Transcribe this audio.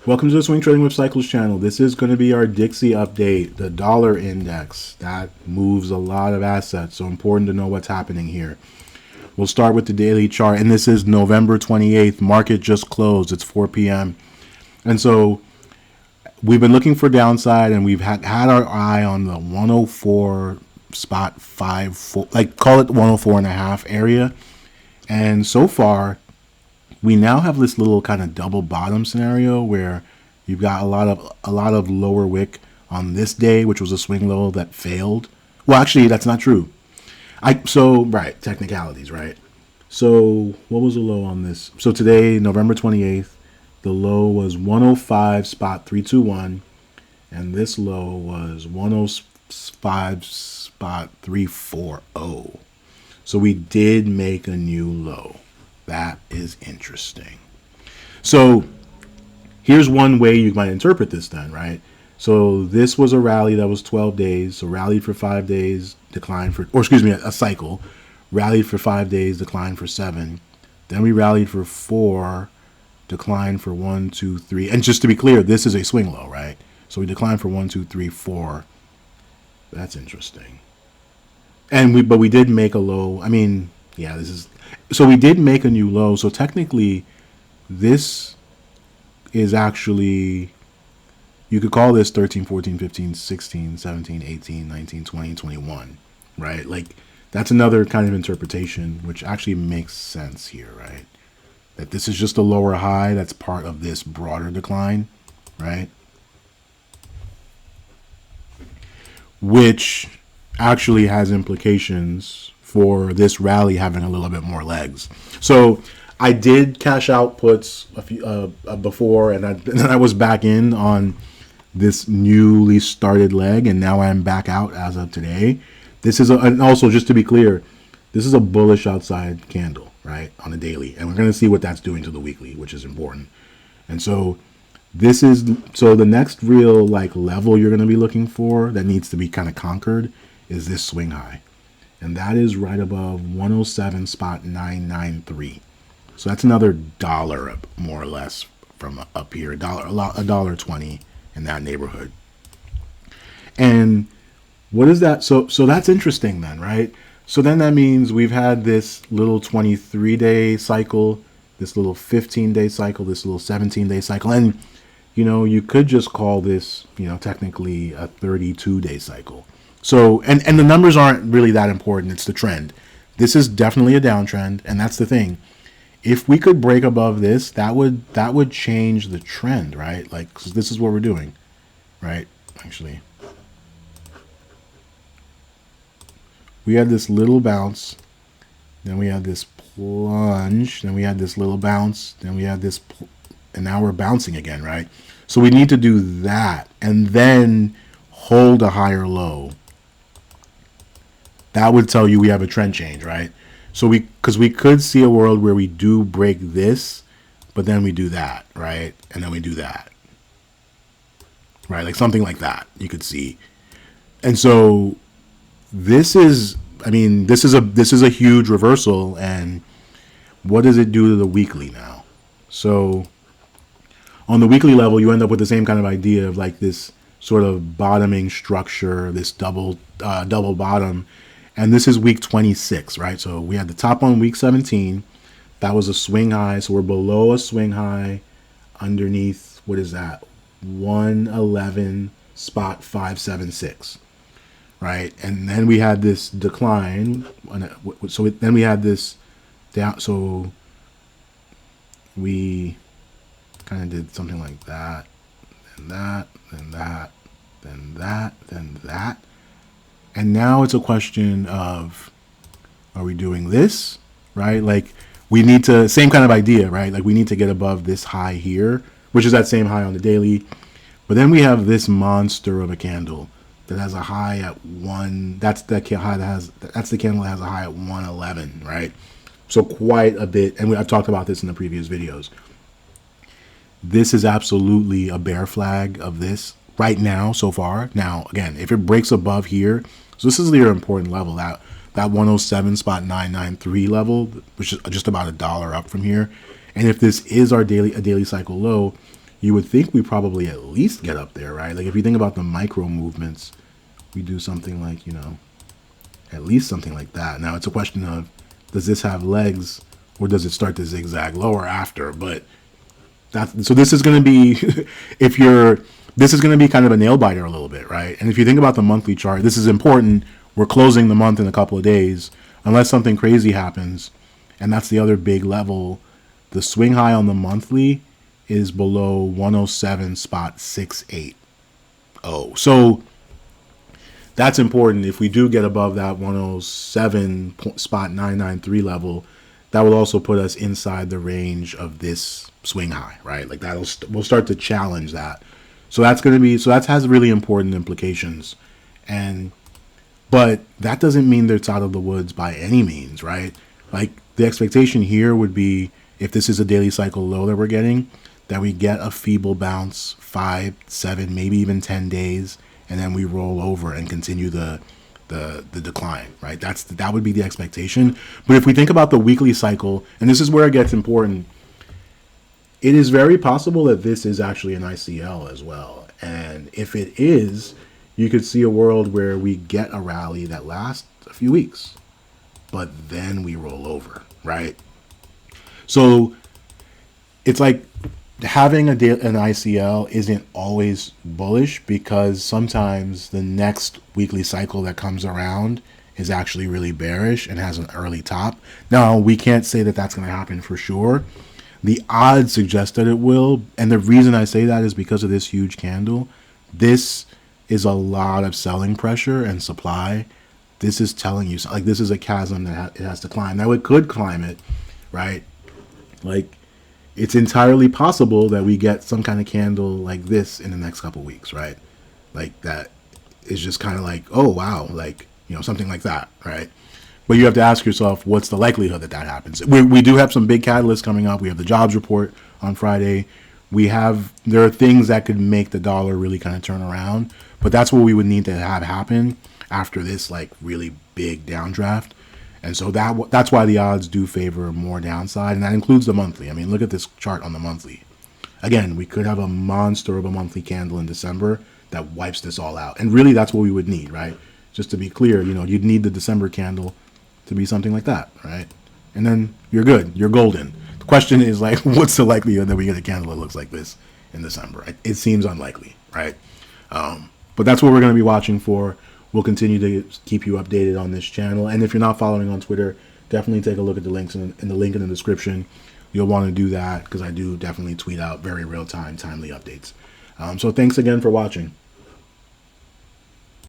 Welcome to the Swing Trading with Cycles channel. This is going to be our Dixie update, the dollar index. That moves a lot of assets, so important to know what's happening here. We'll start with the daily chart, and this is November 28th. Market just closed. It's 4 p.m. And so we've been looking for downside, and we've had our eye on the 104.54, like call it 104.5 area. And so far, we now have this little kind of double bottom scenario where you've got a lot of lower wick on this day, which was a swing low that failed. Well, actually, that's not true. Right, technicalities, right? So what was the low on this? So today, November 28th, the low was 105.321, and this low was 105.340. So we did make a new low. That is interesting. So here's one way you might interpret this then, right? So this was a rally that was 12 days. So rallied for 5 days, declined for, a cycle. Rallied for 5 days, declined for 7. Then we rallied for 4, declined for 1, 2, 3. And just to be clear, this is a swing low, right? So we declined for 1, 2, 3, 4. That's interesting. And but we did make a low. I mean, yeah, so we did make a new low. So technically, this is actually, you could call this 13, 14, 15, 16, 17, 18, 19, 20, 21, right? Like, that's another kind of interpretation, which actually makes sense here, right? That this is just a lower high that's part of this broader decline, right? Which actually has implications for this rally having a little bit more legs. So I did cash out puts a few before, and then I was back in on this newly started leg, and now I'm back out as of today. This is and also, just to be clear, this is a bullish outside candle, right, on a daily, and we're going to see what that's doing to the weekly, which is important. And so the next real level you're going to be looking for that needs to be kind of conquered is this swing high. And that is right above 107.993. So that's another dollar up, more or less, from up here. $1.20 in that neighborhood. And what is that? So that's interesting then, right? So then that means we've had this little 23-day cycle, this little 15-day cycle, this little 17-day cycle. And, you could just call this, technically a 32-day cycle. So, and the numbers aren't really that important. It's the trend. This is definitely a downtrend, and that's the thing. If we could break above this, that would change the trend, right? Like, 'cause this is what we're doing, right? Actually, we had this little bounce, then we had this plunge, then we had this little bounce, then we had this, and now we're bouncing again, right? So we need to do that, and then hold a higher low. That would tell you we have a trend change, right? So because we could see a world where we do break this, but then we do that, right? And then we do that, right? Like something like that you could see. And so this is a huge reversal. And what does it do to the weekly now? So on the weekly level, you end up with the same kind of idea of like this sort of bottoming structure, this double bottom. And this is week 26, right? So we had the top on week 17. That was a swing high. So we're below a swing high underneath, what is that? 111.576, right? And then we had this decline. So then we had this down. So we kind of did something like that, then that, then that, then that, then that. And now it's a question of, are we doing this, right? Like we need to, same kind of idea, right? Like we need to get above this high here, which is that same high on the daily. But then we have this monster of a candle that has a high at that's the candle that has a high at 111, right? So quite a bit. And I've talked about this in the previous videos. This is absolutely a bear flag of this right now so far. Now, again, if it breaks above here, so this is your important level, that 107.993 level, which is just about $1 up from here. And if this is a daily cycle low, you would think we probably at least get up there, right? Like if you think about the micro movements, we do something like, at least something like that. Now it's a question of, does this have legs or does it start to zigzag lower after? But so this is going to be, this is going to be kind of a nail biter a little bit, right? And if you think about the monthly chart, this is important. We're closing the month in a couple of days, unless something crazy happens. And that's the other big level. The swing high on the monthly is below 107.680. So that's important. If we do get above that 107.993 level, that will also put us inside the range of this swing high, right? Like we'll start to challenge that. So that has really important implications. But that doesn't mean that it's out of the woods by any means, right? Like the expectation here would be, if this is a daily cycle low that we're getting, that we get a feeble bounce 5, 7, maybe even 10 days, and then we roll over and continue the decline, right? That would be the expectation. But if we think about the weekly cycle, and this is where it gets important, it is very possible that this is actually an ICL as well. And if it is, you could see a world where we get a rally that lasts a few weeks, but then we roll over, right? So it's like having an ICL isn't always bullish, because sometimes the next weekly cycle that comes around is actually really bearish and has an early top. Now, we can't say that that's going to happen for sure. The odds suggest that it will. And the reason I say that is because of this huge candle. This is a lot of selling pressure and supply. This is telling you, like, this is a chasm that it has to climb. Now, it could climb it, right? Like, it's entirely possible that we get some kind of candle like this in the next couple of weeks, right? Like, that is just kind of like, oh, wow, like, something like that, right? But you have to ask yourself, what's the likelihood that happens? We do have some big catalysts coming up. We have the jobs report on Friday. There are things that could make the dollar really kind of turn around, but that's what we would need to have happen after this, like, really big downdraft. And so that's why the odds do favor more downside, and that includes the monthly. I mean, look at this chart on the monthly. Again, we could have a monster of a monthly candle in December that wipes this all out. And really, that's what we would need, right? Just to be clear, you'd need the December candle to be something like that, right? And then you're good. You're golden. The question is, like, what's the likelihood that we get a candle that looks like this in December? It seems unlikely, right? But that's what we're going to be watching for. We'll continue to keep you updated on this channel. And if you're not following on Twitter, definitely take a look at the links in the link in the description. You'll want to do that because I do definitely tweet out very real-time, timely updates. So thanks again for watching.